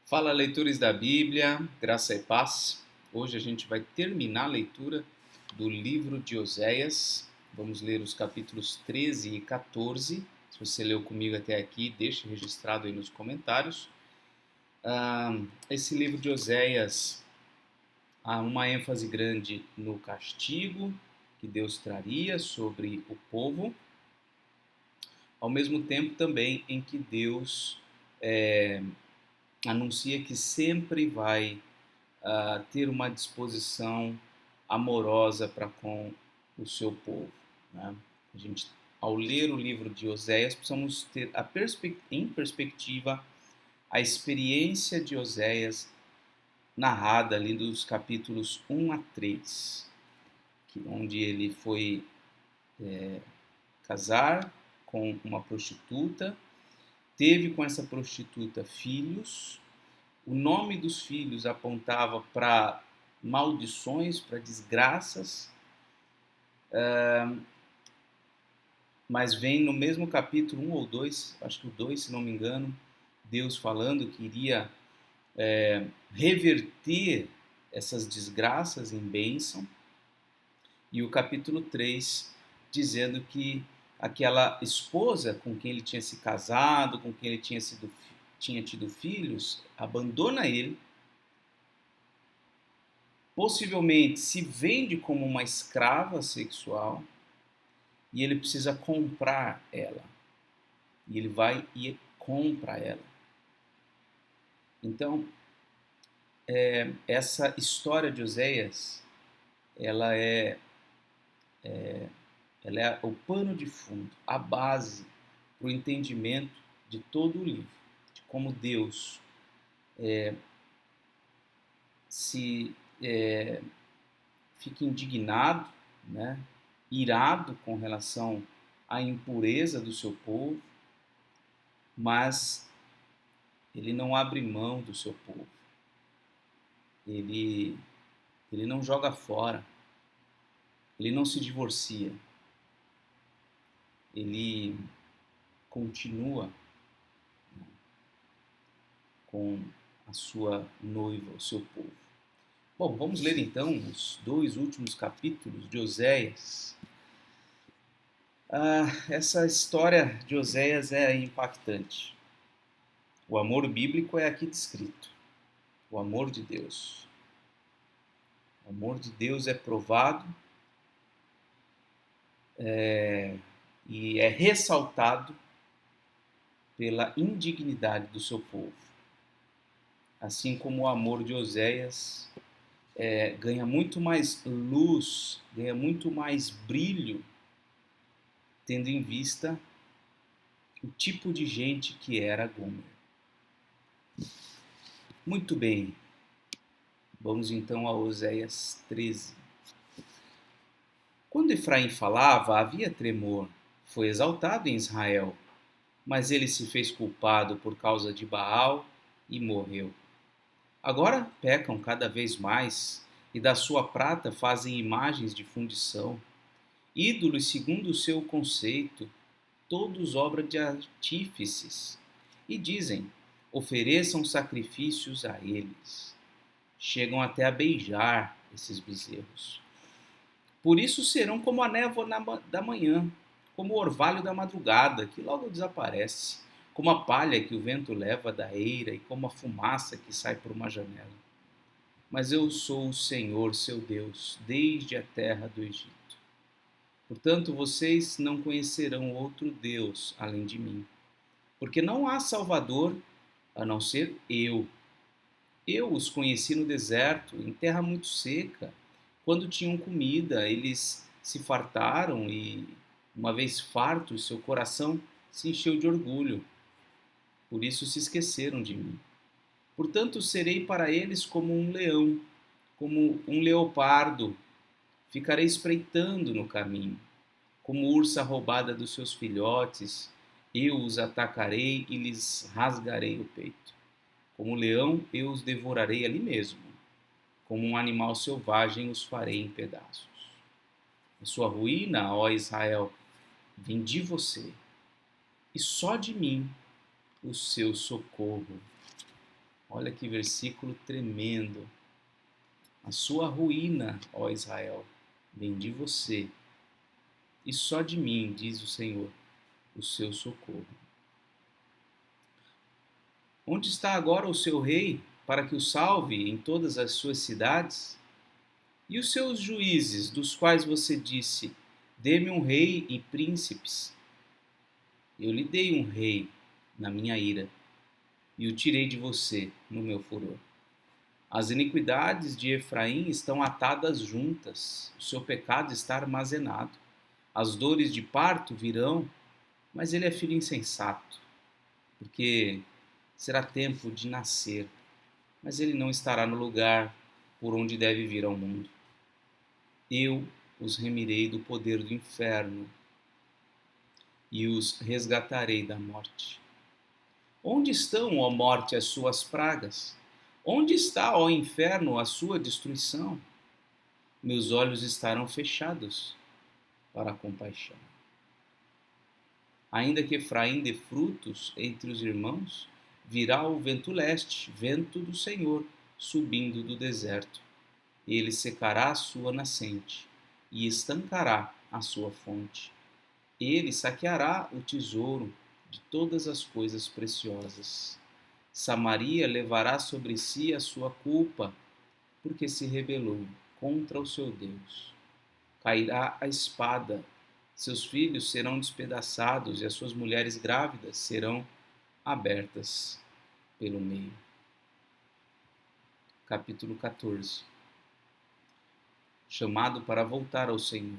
Fala, leitores da Bíblia, graça e paz. Hoje a gente vai terminar a leitura do livro de Oséias. Vamos ler os capítulos 13 e 14. Se você leu comigo até aqui, deixe registrado aí nos comentários. Esse livro de Oséias há uma ênfase grande no castigo que Deus traria sobre o povo, ao mesmo tempo também em que Deus anuncia que sempre vai ter uma disposição amorosa para com o seu povo, né? A gente, ao ler o livro de Oséias, precisamos ter em perspectiva a experiência de Oséias narrada ali dos capítulos 1 a 3, onde ele foi casar com uma prostituta, teve com essa prostituta filhos. O nome dos filhos apontava para maldições, para desgraças, mas vem no mesmo capítulo 1 ou 2, acho que o 2, se não me engano, Deus falando que iria reverter essas desgraças em bênção, e o capítulo 3 dizendo que aquela esposa com quem ele tinha se casado, com quem ele tinha tido filhos, abandona ele, possivelmente se vende como uma escrava sexual, e ele precisa comprar ela. E ele vai e compra ela. Então, essa história de Oséias, ela é o pano de fundo, a base para o entendimento de todo o livro, de como Deus fica indignado, né, irado com relação à impureza do seu povo, mas ele não abre mão do seu povo. Ele não joga fora. Ele não se divorcia. Ele continua com a sua noiva, o seu povo. Bom, vamos ler então os dois últimos capítulos de Oséias. Essa história de Oséias é impactante. O amor bíblico é aqui descrito. O amor de Deus. O amor de Deus é provado e é ressaltado pela indignidade do seu povo. Assim como o amor de Oséias ganha muito mais luz, ganha muito mais brilho, tendo em vista o tipo de gente que era Gomer. Muito bem, vamos então a Oséias 13. Quando Efraim falava, havia tremor, foi exaltado em Israel, mas ele se fez culpado por causa de Baal e morreu. Agora pecam cada vez mais e da sua prata fazem imagens de fundição, ídolos segundo o seu conceito, todos obra de artífices, e dizem, ofereçam sacrifícios a eles. Chegam até a beijar esses bezerros. Por isso serão como a névoa da manhã, como o orvalho da madrugada, que logo desaparece, como a palha que o vento leva da eira e como a fumaça que sai por uma janela. Mas eu sou o Senhor, seu Deus, desde a terra do Egito. Portanto, vocês não conhecerão outro Deus além de mim, porque não há Salvador a não ser eu. Eu os conheci no deserto, em terra muito seca. Quando tinham comida, eles se fartaram e, uma vez fartos, seu coração se encheu de orgulho. Por isso se esqueceram de mim. Portanto, serei para eles como um leão, como um leopardo. Ficarei espreitando no caminho. Como ursa roubada dos seus filhotes, eu os atacarei e lhes rasgarei o peito. Como leão, eu os devorarei ali mesmo. Como um animal selvagem, os farei em pedaços. A sua ruína, ó Israel, vem de você, e só de mim o seu socorro Olha que versículo tremendo. A sua ruína, ó Israel, vem de você, e só de mim, diz o Senhor, o seu socorro. Onde está agora o seu rei, para que o salve em todas as suas cidades? E os seus juízes, dos quais você disse: dê-me um rei e príncipes? Eu lhe dei um rei na minha ira, e o tirei de você no meu furor. As iniquidades de Efraim estão atadas juntas, o seu pecado está armazenado. As dores de parto virão, mas ele é filho insensato, porque será tempo de nascer, mas ele não estará no lugar por onde deve vir ao mundo. Eu os remirei do poder do inferno e os resgatarei da morte. Onde estão, ó morte, as suas pragas? Onde está, ó inferno, a sua destruição? Meus olhos estarão fechados para a compaixão. Ainda que Efraim dê frutos entre os irmãos, virá o vento leste, vento do Senhor, subindo do deserto. Ele secará a sua nascente e estancará a sua fonte. Ele saqueará o tesouro de todas as coisas preciosas. Samaria levará sobre si a sua culpa, porque se rebelou contra o seu Deus. Cairá a espada, seus filhos serão despedaçados e as suas mulheres grávidas serão abertas pelo meio. Capítulo 14. Chamado para voltar ao Senhor.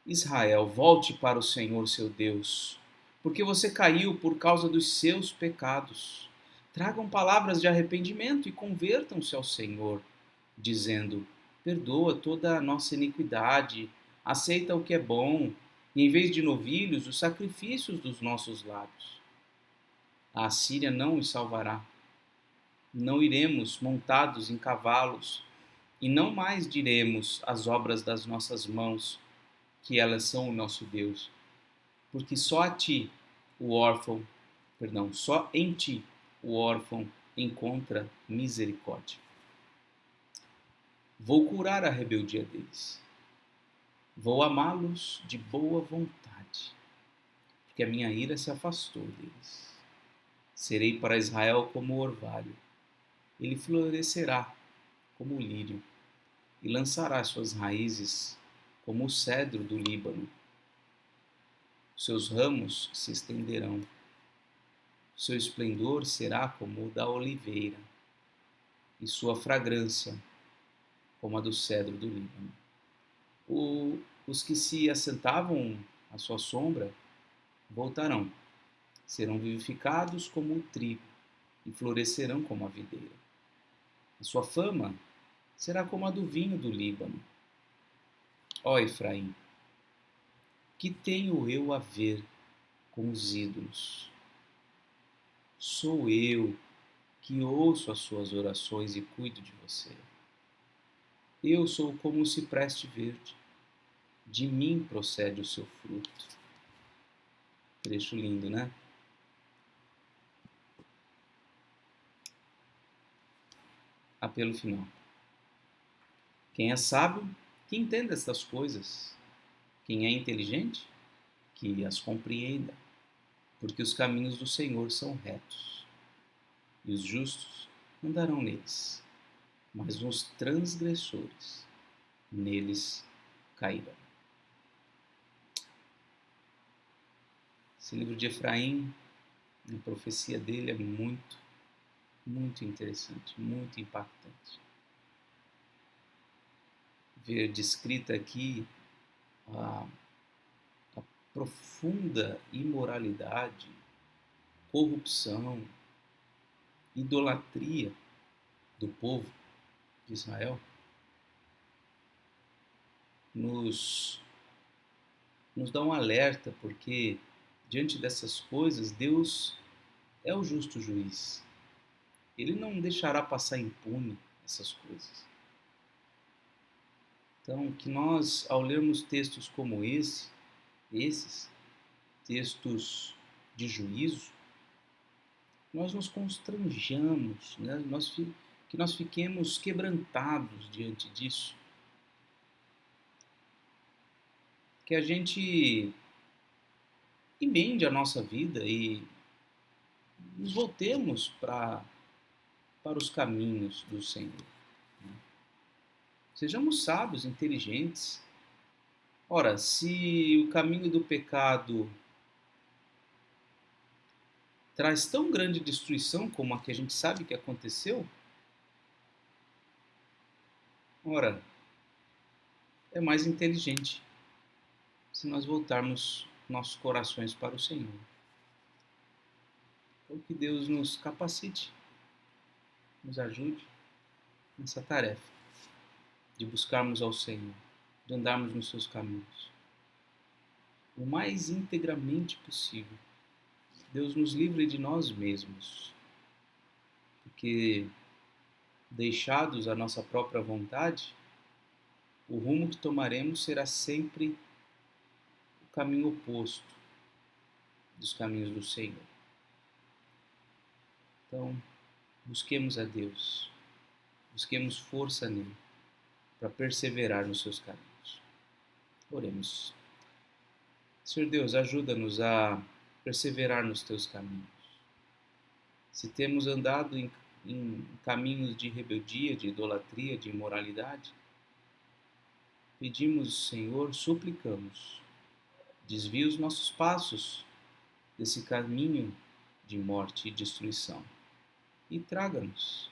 Israel, volte para o Senhor seu Deus, porque você caiu por causa dos seus pecados. Tragam palavras de arrependimento e convertam-se ao Senhor, dizendo: perdoa toda a nossa iniquidade, aceita o que é bom, e em vez de novilhos, os sacrifícios dos nossos lábios. A Assíria não os salvará. Não iremos montados em cavalos, e não mais diremos as obras das nossas mãos, que elas são o nosso Deus, porque só só em ti, o órfão encontra misericórdia. Vou curar a rebeldia deles. Vou amá-los de boa vontade, porque a minha ira se afastou deles. Serei para Israel como o orvalho. Ele florescerá como o lírio e lançará suas raízes como o cedro do Líbano. Seus ramos se estenderão. Seu esplendor será como o da oliveira e sua fragrância como a do cedro do Líbano. Os que se assentavam à sua sombra voltarão, serão vivificados como o trigo e florescerão como a videira. A sua fama será como a do vinho do Líbano. Ó Efraim, que tenho eu a ver com os ídolos? Sou eu que ouço as suas orações e cuido de você. Eu sou como um cipreste verde. De mim procede o seu fruto. Trecho lindo, né? Apelo final. Quem é sábio, que entenda estas coisas. Quem é inteligente, que as compreenda. Porque os caminhos do Senhor são retos, e os justos andarão neles, mas os transgressores neles cairão. Esse livro de Efraim, a profecia dele é muito, muito interessante, muito impactante. Ver descrita aqui a profunda imoralidade, corrupção, idolatria do povo de Israel nos dá um alerta, porque diante dessas coisas Deus é o justo juiz. Ele não deixará passar impune essas coisas. Então, que nós, ao lermos textos como esses textos de juízo, nós nos constranjamos, né? Que nós fiquemos quebrantados diante disso, que a gente emende a nossa vida e nos voltemos para os caminhos do Senhor. Sejamos sábios, inteligentes. Ora, se o caminho do pecado traz tão grande destruição como a que a gente sabe que aconteceu, ora, é mais inteligente se nós voltarmos nossos corações para o Senhor. Então, que Deus nos capacite, nos ajude nessa tarefa de buscarmos ao Senhor, de andarmos nos seus caminhos, o mais integramente possível. Deus nos livre de nós mesmos, porque deixados à nossa própria vontade, o rumo que tomaremos será sempre o caminho oposto dos caminhos do Senhor. Então, busquemos a Deus, busquemos força nele para perseverar nos seus caminhos. Oremos. Senhor Deus, ajuda-nos a perseverar nos teus caminhos. Se temos andado em caminhos de rebeldia, de idolatria, de imoralidade, pedimos, Senhor, suplicamos, desvia os nossos passos desse caminho de morte e destruição e traga-nos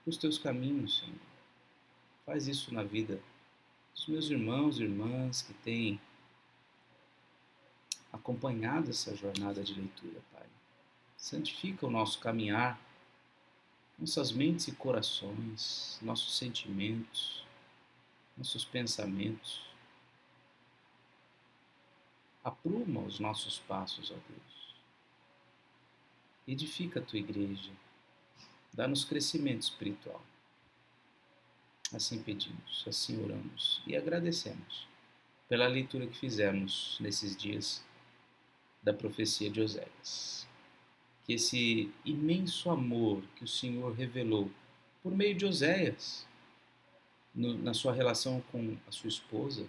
para os teus caminhos, Senhor. Faz isso na vida dos meus irmãos e irmãs que têm acompanhado essa jornada de leitura, Pai. Santifica o nosso caminhar, nossas mentes e corações, nossos sentimentos, nossos pensamentos. Apruma os nossos passos, ó Deus. Edifica a tua igreja, dá-nos crescimento espiritual. Assim pedimos, assim oramos e agradecemos pela leitura que fizemos nesses dias da profecia de Oséias. Que esse imenso amor que o Senhor revelou por meio de Oséias, na sua relação com a sua esposa,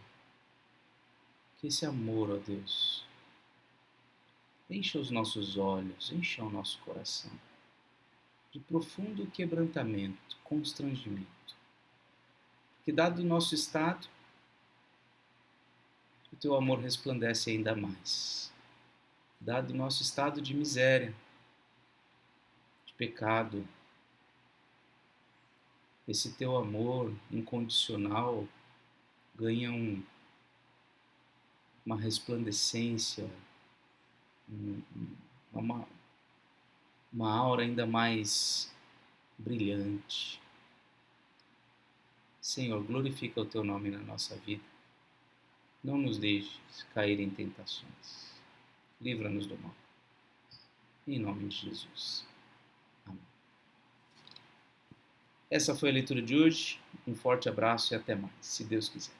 que esse amor, ó Deus, encha os nossos olhos, encha o nosso coração de profundo quebrantamento, constrangimento. Que dado o nosso estado, o teu amor resplandece ainda mais. Dado o nosso estado de miséria, de pecado, esse teu amor incondicional ganha uma resplandecência, uma, uma aura ainda mais brilhante. Senhor, glorifica o teu nome na nossa vida. Não nos deixes cair em tentações. Livra-nos do mal. Em nome de Jesus. Amém. Essa foi a leitura de hoje. Um forte abraço e até mais, se Deus quiser.